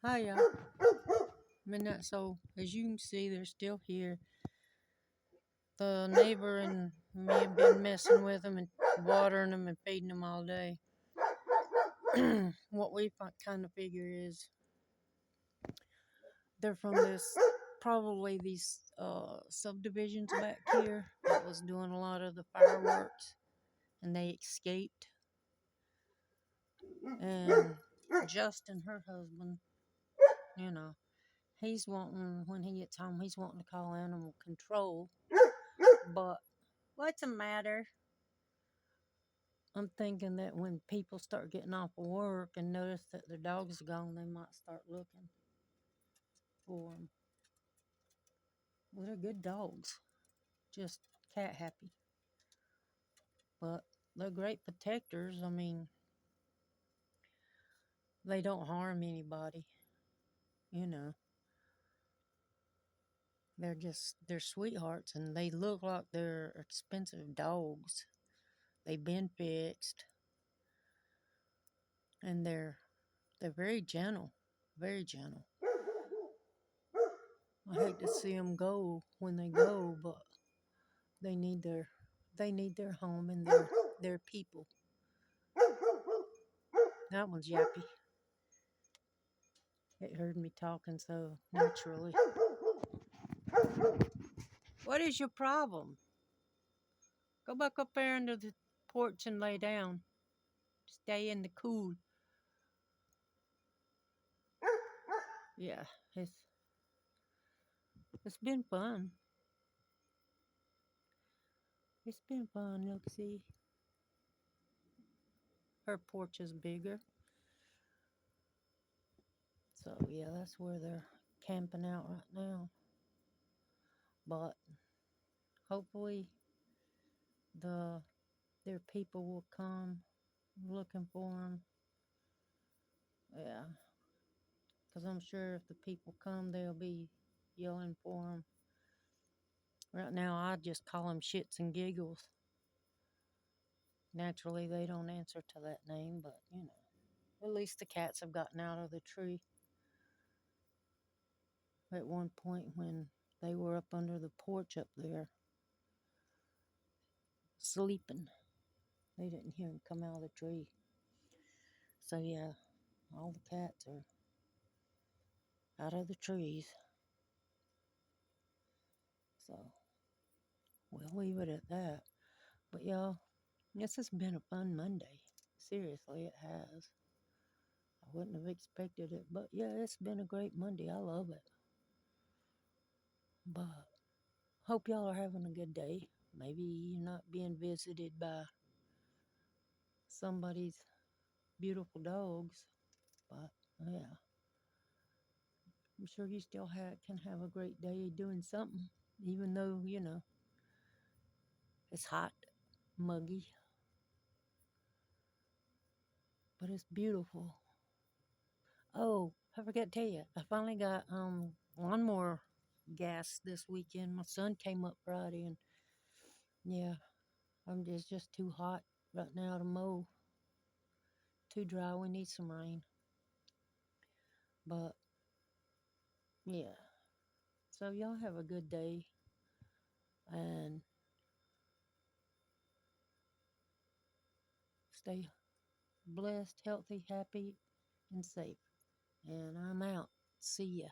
Hi, y'all. Midnight Soul. As you can see, they're still here. The neighbor and me have been messing with them and watering them and feeding them all day. What we kind of figure is they're from probably these subdivisions back here that was doing a lot of the fireworks, and they escaped. And Justin, her husband, you know, he's wanting, when he gets home, he's wanting to call animal control. But what's the matter? I'm thinking that when people start getting off of work and notice that their dogs are gone, they might start looking for them. Well, they're good dogs, just cat happy. But they're great protectors. I mean, they don't harm anybody, you know. They're sweethearts, and they look like they're expensive dogs. They've been fixed, and they're very gentle, very gentle. I hate to see them go when they go, but they need their home and their people. That one's yappy. It heard me talking so naturally. What is your problem? Go back up there under the porch and lay down. Stay in the cool. Yeah, it's been fun. It's been fun. Look, see, her porch is bigger. So yeah, that's where they're camping out right now. But hopefully their people will come looking for them. Yeah, because I'm sure if the people come, they'll be yelling for them. Right now, I just call them shits and giggles. Naturally, they don't answer to that name, but you know, at least the cats have gotten out of the tree. At one point, when they were up under the porch up there, sleeping, they didn't hear them come out of the tree. So yeah, all the cats are out of the trees. So we'll leave it at that. But y'all, this has been a fun Monday. Seriously, it has. I wouldn't have expected it, but yeah, it's been a great Monday. I love it. But hope y'all are having a good day. Maybe you're not being visited by somebody's beautiful dogs, but yeah, I'm sure you still can have a great day doing something, even though, you know, it's hot, muggy, but it's beautiful. Oh, I forgot to tell you, I finally got lawnmower gas this weekend. My son came up Friday, and yeah, it's just too hot right now to mow. Too dry. We need some rain. But yeah, so y'all have a good day and stay blessed, healthy, happy, and safe. And I'm out. See ya.